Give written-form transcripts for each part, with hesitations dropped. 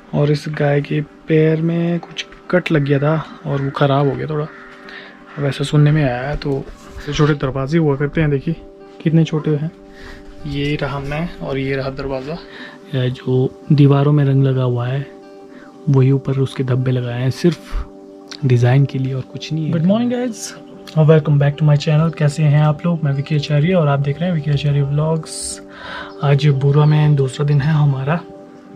और इस गाय के पैर में कुछ कट लग गया था और वो ख़राब हो गया थोड़ा, वैसा सुनने में आया है। तो छोटे दरवाजे हुआ करते हैं, देखिए कितने छोटे हैं। ये रहा मैं और ये रहा दरवाज़ा। जो दीवारों में रंग लगा हुआ है वही ऊपर उसके धब्बे लगाए हैं, सिर्फ डिज़ाइन के लिए और कुछ नहीं है। गुड मॉर्निंग गाइज और welcome back to my channel. कैसे हैं आप लोग? मैं विकी आचार्य और आप देख रहे हैं विकी आचार्य व्लॉग्स। आज बुरा में दूसरा दिन है हमारा,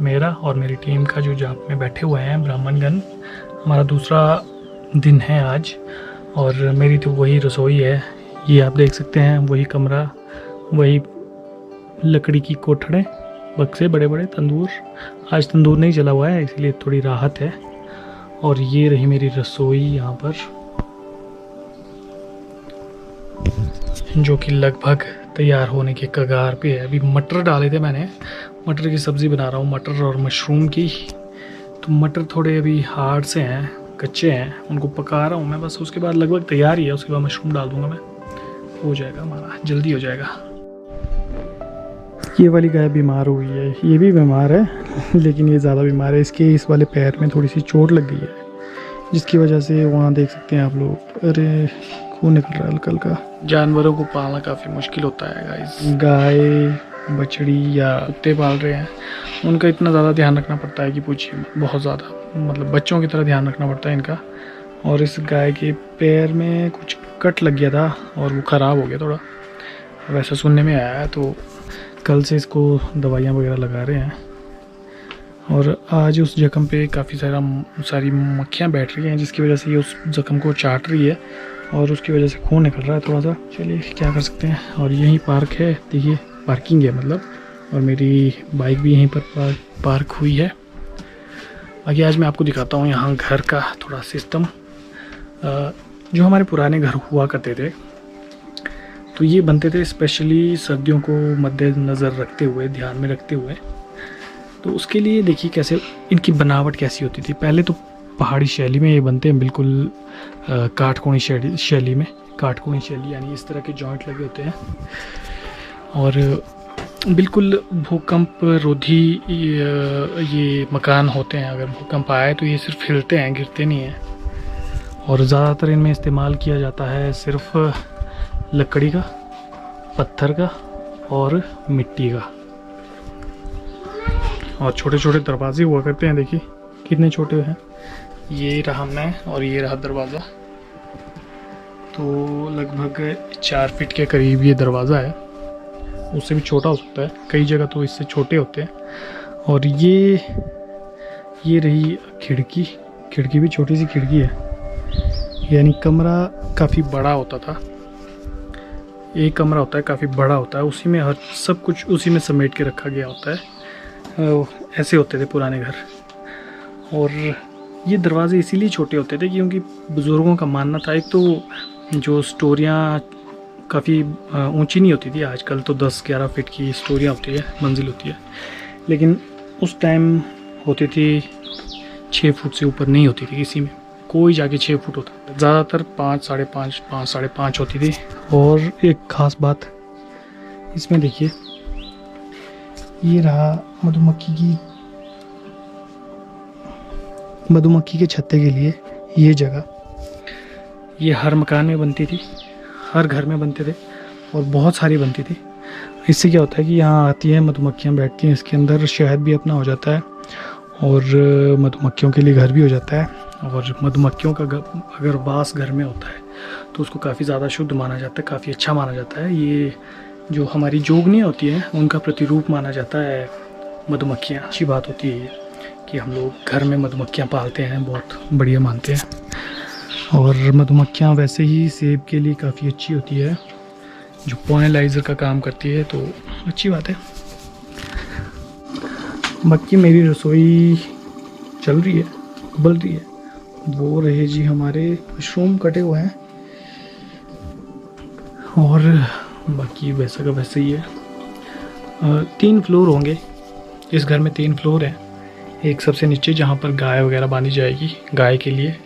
मेरा और मेरी टीम का, जो जाप में बैठे हुए हैं ब्राह्मणगण। हमारा दूसरा दिन है आज और मेरी तो वही रसोई है, ये आप देख सकते हैं, वही कमरा, वही लकड़ी की कोठड़े, बक्से, बड़े बड़े तंदूर। आज तंदूर नहीं जला हुआ है इसलिए थोड़ी राहत है। और ये रही मेरी रसोई यहाँ पर, जो कि लगभग तैयार होने के कगार पे है। अभी मटर डाले थे मैंने, मटर की सब्ज़ी बना रहा हूँ, मटर और मशरूम की। तो मटर थोड़े अभी हार्ड से हैं, कच्चे हैं, उनको पका रहा हूँ मैं बस। उसके बाद लगभग तैयार ही है, उसके बाद मशरूम डाल दूँगा मैं, हो जाएगा हमारा, जल्दी हो जाएगा। ये वाली गाय बीमार हुई है, ये भी बीमार है लेकिन ये ज़्यादा बीमार है। इसके इस वाले पैर में थोड़ी सी चोट लग गई है, जिसकी वजह से वहाँ देख सकते हैं आप लोग, अरे खून निकल रहा है हल्का हल्का। जानवरों को पालना काफ़ी मुश्किल होता है गाइस। गाय, बछड़ी या कुत्ते पाल रहे हैं, उनका इतना ज़्यादा ध्यान रखना पड़ता है कि पूछिए, बहुत ज़्यादा, मतलब बच्चों की तरह ध्यान रखना पड़ता है इनका। और इस गाय के पैर में कुछ कट लग गया था और वो ख़राब हो गया थोड़ा, वैसा सुनने में आया है। तो कल से इसको दवाइयाँ वगैरह लगा रहे हैं। और आज उस जख्म पे काफ़ी सारी मक्खियाँ बैठ रही हैं, जिसकी वजह से ये उस जख्म को चाट रही है और उसकी वजह से खून निकल रहा है थोड़ा सा। चलिए क्या कर सकते हैं। और यहीं पार्क है, देखिए पार्किंग है मतलब, और मेरी बाइक भी यहीं पर पार्क हुई है। बाकी आज मैं आपको दिखाता हूँ यहाँ घर का थोड़ा सिस्टम। जो हमारे पुराने घर हुआ करते थे, तो ये बनते थे स्पेशली सर्दियों को मद्देनज़र रखते हुए, ध्यान में रखते हुए। तो उसके लिए देखिए कैसे इनकी बनावट कैसी होती थी। पहले तो पहाड़ी शैली में ये बनते हैं, बिल्कुल काटकोनी शैली में। काटकोनी शैली यानी इस तरह के जॉइंट लगे होते हैं और बिल्कुल भूकंप रोधी ये मकान होते हैं। अगर भूकंप आए तो ये सिर्फ हिलते हैं, गिरते नहीं हैं। और ज़्यादातर इनमें इस्तेमाल किया जाता है सिर्फ लकड़ी का, पत्थर का और मिट्टी का। और छोटे छोटे दरवाजे हुआ करते हैं, देखिए कितने छोटे हैं। ये रहा मैं और ये रहा दरवाज़ा। तो लगभग 4 फीट के करीब ये दरवाज़ा है, उससे भी छोटा हो सकता है, कई जगह तो इससे छोटे होते हैं। और ये रही खिड़की, खिड़की भी छोटी सी खिड़की है, यानी कमरा काफ़ी बड़ा होता था। एक कमरा होता है काफ़ी बड़ा होता है, उसी में हर सब कुछ उसी में समेट के रखा गया होता है। ऐसे होते थे पुराने घर। और ये दरवाजे इसीलिए छोटे होते थे क्योंकि बुज़ुर्गों का मानना था, एक तो जो स्टोरियाँ काफ़ी ऊंची नहीं होती थी, आजकल तो 10-11 फीट की स्टोरियाँ होती है, मंजिल होती है, लेकिन उस टाइम होती थी 6 फुट से ऊपर नहीं होती थी किसी में, कोई जाके 6 फुट होता था, ज़्यादातर 5, साढ़े 5 होती थी। और एक ख़ास बात इसमें देखिए, ये रहा मधुमक्खी के छत्ते के लिए ये जगह। ये हर मकान में बनती थी, हर घर में बनते थे और बहुत सारी बनती थी। इससे क्या होता है कि यहाँ आती हैं मधुमक्खियाँ, बैठती हैं इसके अंदर, शहद भी अपना हो जाता है और मधुमक्खियों के लिए घर भी हो जाता है। और मधुमक्खियों का अगर वास घर में होता है तो उसको काफ़ी ज़्यादा शुद्ध माना जाता है, काफ़ी अच्छा माना जाता है। ये जो हमारी जोगनियाँ होती हैं उनका प्रतिरूप माना जाता है मधुमक्खियाँ। अच्छी बात होती है ये कि हम लोग घर में मधुमक्खियाँ पालते हैं, बहुत बढ़िया मानते हैं। और मधुमक्खियाँ वैसे ही सेब के लिए काफ़ी अच्छी होती है, जो पोलिनाइज़र का काम करती है, तो अच्छी बात है। बाकी मेरी रसोई चल रही है, उबल रही है। वो रहे जी हमारे मशरूम कटे हुए हैं और बाकी वैसा का वैसे ही है। 3 फ्लोर होंगे इस घर में, 3 फ्लोर हैं। एक सबसे नीचे जहाँ पर गाय वगैरह बांधी जाएगी, गाय के लिए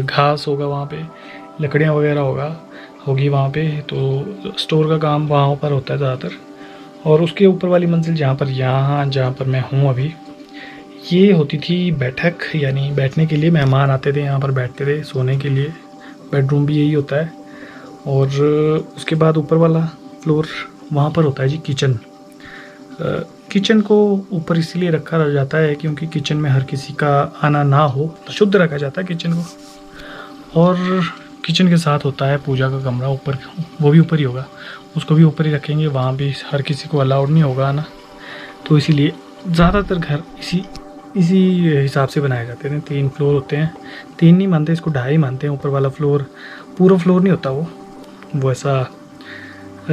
घास होगा वहाँ पे, लकड़ियाँ वगैरह होगी वहाँ पे, तो स्टोर का काम वहाँ पर होता है ज़्यादातर। और उसके ऊपर वाली मंजिल जहाँ पर मैं हूँ अभी, ये होती थी बैठक, यानी बैठने के लिए मेहमान आते थे, यहाँ पर बैठते थे सोने के लिए। बेडरूम भी यही होता है। और उसके बाद ऊपर वाला फ्लोर वहाँ पर होता है जी किचन। किचन को ऊपर इसीलिए रखा जाता है क्योंकि किचन में हर किसी का आना ना हो, तो शुद्ध रखा जाता है किचन को। और किचन के साथ होता है पूजा का कमरा ऊपर, वो भी ऊपर ही होगा, उसको भी ऊपर ही रखेंगे। वहाँ भी हर किसी को अलाउड नहीं होगा आना, तो इसीलिए ज़्यादातर घर इसी हिसाब से बनाए जाते हैं। 3 फ्लोर होते हैं, 3 नहीं मानते इसको, 2.5 मानते हैं। ऊपर वाला फ्लोर पूरा फ्लोर नहीं होता, वो ऐसा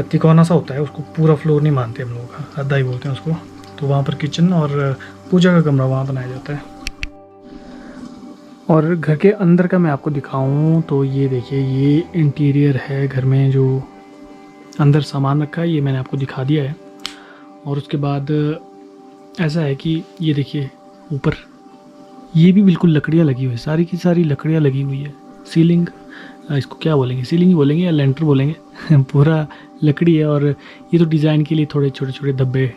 तिकोना सा होता है, उसको पूरा फ्लोर नहीं मानते हम लोग, आधा ही बोलते हैं उसको। तो वहाँ पर किचन और पूजा का कमरा वहाँ बनाया जाता है। और घर के अंदर का मैं आपको दिखाऊं तो ये देखिए, ये इंटीरियर है घर में, जो अंदर सामान रखा है ये मैंने आपको दिखा दिया है। और उसके बाद ऐसा है कि ये देखिए ऊपर ये भी बिल्कुल लकड़ियाँ लगी हुई है, सारी की सारी लकड़ियाँ लगी हुई है। सीलिंग, इसको क्या बोलेंगे, सीलिंग ही बोलेंगे या लेंटर बोलेंगे पूरा लकड़ी है। और ये तो डिज़ाइन के लिए थोड़े छोटे छोटे धब्बे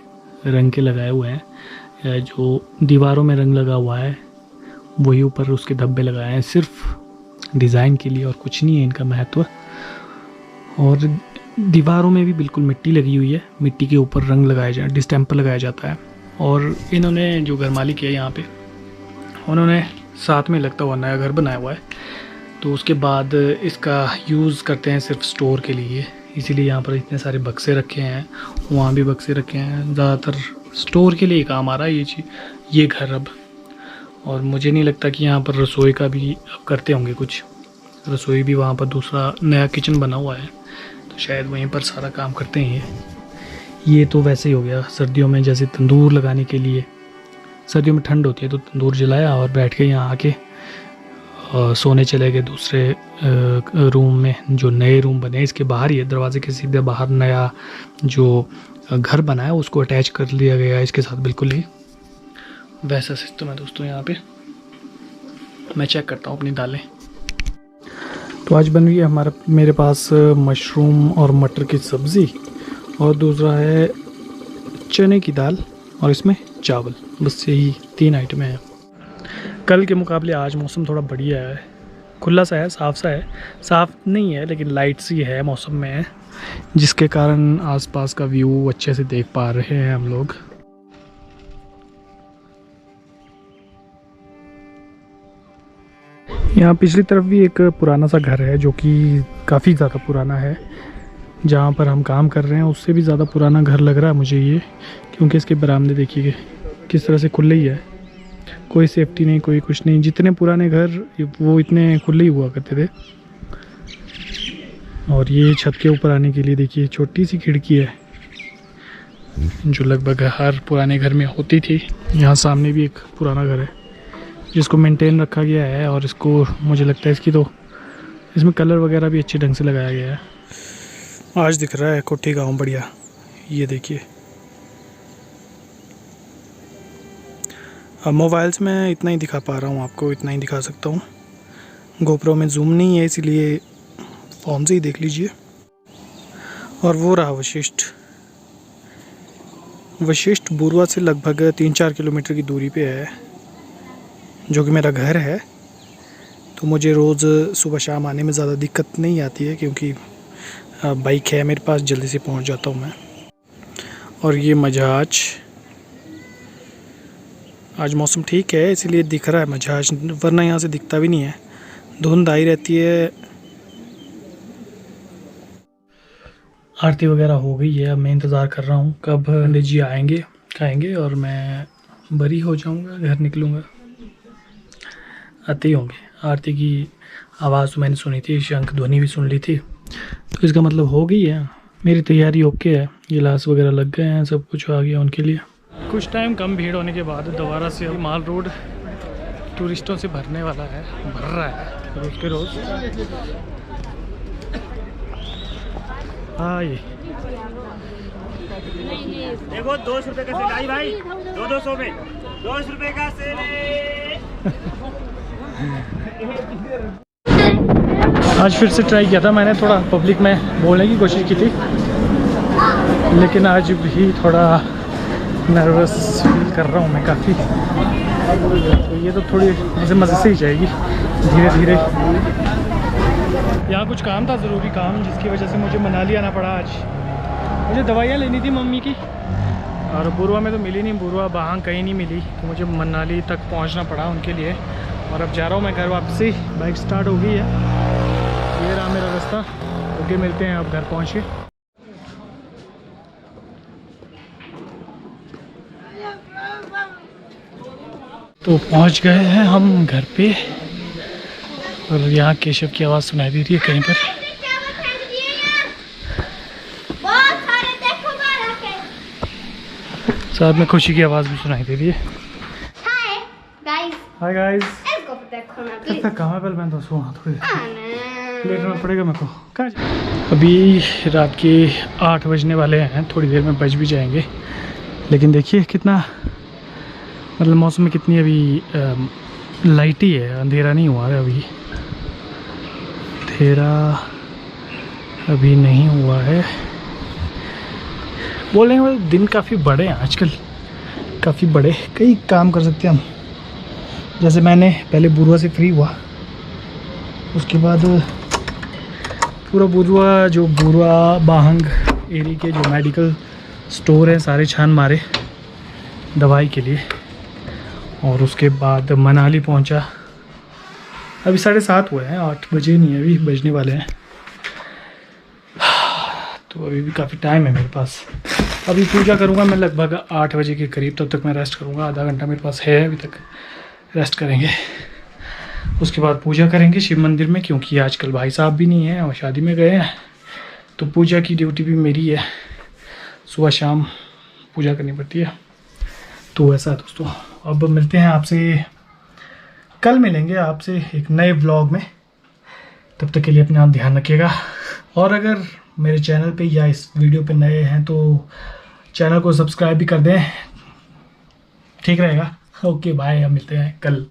रंग के लगाए हुए हैं, जो दीवारों में रंग लगा हुआ है वही ऊपर उसके धब्बे लगाए हैं, सिर्फ डिज़ाइन के लिए और कुछ नहीं है इनका महत्व। और दीवारों में भी बिल्कुल मिट्टी लगी हुई है, मिट्टी के ऊपर रंग लगाया जाए, डिस्टेम्पर लगाया जाता है। और इन्होंने जो घर मालिक है यहाँ पे, उन्होंने साथ में लगता हुआ नया घर बनाया हुआ है, तो उसके बाद इसका यूज़ करते हैं सिर्फ स्टोर के लिए, इसीलिए यहाँ पर इतने सारे बक्से रखे हैं, वहाँ भी बक्से रखे हैं। ज़्यादातर स्टोर के लिए काम आ रहा है ये घर अब। और मुझे नहीं लगता कि यहाँ पर रसोई का भी अब करते होंगे कुछ, रसोई भी वहाँ पर दूसरा नया किचन बना हुआ है, तो शायद वहीं पर सारा काम करते हैं ये तो वैसे ही हो गया सर्दियों में, जैसे तंदूर लगाने के लिए, सर्दियों में ठंड होती है तो तंदूर जलाया और बैठ के यहाँ आके सोने चले गए दूसरे रूम में, जो नए रूम बने इसके बाहर ही है, दरवाजे के सीधे बाहर नया जो घर बना है उसको अटैच कर लिया गया है इसके साथ, बिल्कुल ही वैसा सिस्टम है दोस्तों यहाँ पे। मैं चेक करता हूँ अपनी दालें। तो आज बन रही है मेरे पास मशरूम और मटर की सब्ज़ी, और दूसरा है चने की दाल, और इसमें चावल, बस यही 3 आइटमें हैं। कल के मुकाबले आज मौसम थोड़ा बढ़िया है, खुला सा है, साफ़ सा है, साफ़ नहीं है लेकिन लाइट सी है मौसम में, जिसके कारण आसपास का व्यू अच्छे से देख पा रहे हैं हम लोग। यहाँ पिछली तरफ भी एक पुराना सा घर है जो कि काफ़ी ज़्यादा पुराना है, जहाँ पर हम काम कर रहे हैं उससे भी ज़्यादा पुराना घर लग रहा है मुझे ये, क्योंकि इसके बरामदे देखिए किस तरह से खुले ही है, कोई सेफ्टी नहीं, कोई कुछ नहीं। जितने पुराने घर वो इतने खुले ही हुआ करते थे। और ये छत के ऊपर आने के लिए देखिए छोटी सी खिड़की है, जो लगभग हर पुराने घर में होती थी। यहाँ सामने भी एक पुराना घर है जिसको मेंटेन रखा गया है, और इसको मुझे लगता है इसमें कलर वगैरह भी अच्छे ढंग से लगाया गया है। आज दिख रहा है कोठी गाँव बढ़िया, ये देखिए। अब मोबाइल्स में इतना ही दिखा पा रहा हूँ आपको, इतना ही दिखा सकता हूँ, गोप्रो में जूम नहीं है इसीलिए फ़ोन से ही देख लीजिए। और वो रहा वशिष्ठ बुरवा से लगभग 3-4 किलोमीटर की दूरी पे है, जो कि मेरा घर है। तो मुझे रोज़ सुबह शाम आने में ज़्यादा दिक्कत नहीं आती है, क्योंकि बाइक है मेरे पास, जल्दी से पहुंच जाता हूं मैं। और ये मजहाज, आज मौसम ठीक है इसलिए दिख रहा है मजहाज, वरना यहाँ से दिखता भी नहीं है, धुंध आई रहती है। आरती वगैरह हो गई है, अब मैं इंतज़ार कर रहा हूँ कब पंडित जी आएंगे, खाएंगे और मैं बरी हो जाऊँगा, घर निकलूँगा। आते ही होंगे। आरती की आवाज़ मैंने सुनी थी, शंख ध्वनि भी सुन ली थी, तो इसका मतलब हो गई है, मेरी तैयारी ओके है, गिलास वगैरह लग गए हैं, सब कुछ आ गया उनके लिए। कुछ टाइम कम भीड़ होने के बाद दोबारा से माल रोड टूरिस्टों से भर रहा है रोज़ के रोज़। हाँ ये देखो 200 रुपये का सेल आई भाई, 200 में 200 रुपये का सेल है। आज फिर से ट्राई किया था मैंने, थोड़ा पब्लिक में बोलने की कोशिश की थी, लेकिन आज भी थोड़ा नर्वस फील कर रहा हूँ मैं काफ़ी। तो ये तो थोड़ी मज़े से ही जाएगी धीरे धीरे। यहाँ कुछ काम था, ज़रूरी काम, जिसकी वजह से मुझे मनाली आना पड़ा आज। मुझे दवाइयाँ लेनी थी मम्मी की, और बुरवा में तो मिली नहीं, बुरवा बाहंग कहीं नहीं मिली, तो मुझे मनाली तक पहुँचना पड़ा उनके लिए। और अब जा रहा हूँ मैं घर वापसी। बाइक स्टार्ट हो गई है, ये रहा मेरा रास्ता। ओके, मिलते हैं अब घर पहुँच के। तो पहुँच गए हैं हम घर पे, और यहाँ केशव की आवाज़ सुनाई दे रही है कहीं पर। साथ में खुशी की आवाज़ भी सुनाई दे रही है। Hi guys. कितना काम है, पहले मैं तो सोना थोड़ी लेटना पड़ेगा मेरे को। कहाँ अभी रात के 8 बजने वाले हैं, थोड़ी देर में बज भी जाएंगे। लेकिन देखिए कितना, मतलब मौसम में कितनी अभी लाइट ही है, अंधेरा नहीं हुआ है अभी, अंधेरा अभी नहीं हुआ है। बोलेंगे दिन काफ़ी बड़े हैं आजकल, काफ़ी बड़े, कई काम कर सकते हैं हम। जैसे मैंने पहले बुरवा से फ्री हुआ, उसके बाद पूरा बुरवा, जो बुरवा बाहंग एरिया के जो मेडिकल स्टोर हैं सारे छान मारे दवाई के लिए, और उसके बाद मनाली पहुंचा। अभी 7:30 हुए हैं, 8 बजे नहीं है, अभी बजने वाले हैं। तो अभी भी काफ़ी टाइम है मेरे पास। अभी पूजा करूंगा मैं लगभग 8 बजे के करीब, तब तक मैं रेस्ट करूंगा। आधा घंटा मेरे पास है अभी तक, रेस्ट करेंगे। उसके बाद पूजा करेंगे शिव मंदिर में, क्योंकि आजकल भाई साहब भी नहीं हैं और शादी में गए हैं, तो पूजा की ड्यूटी भी मेरी है। सुबह शाम पूजा करनी पड़ती है। तो ऐसा है दोस्तों, अब मिलते हैं आपसे, कल मिलेंगे आपसे एक नए व्लॉग में। तब तक के लिए अपने आप ध्यान रखिएगा, और अगर मेरे चैनल पे या इस वीडियो पे नए हैं तो चैनल को सब्सक्राइब भी कर दें, ठीक रहेगा। ओके बाय, अब मिलते हैं कल।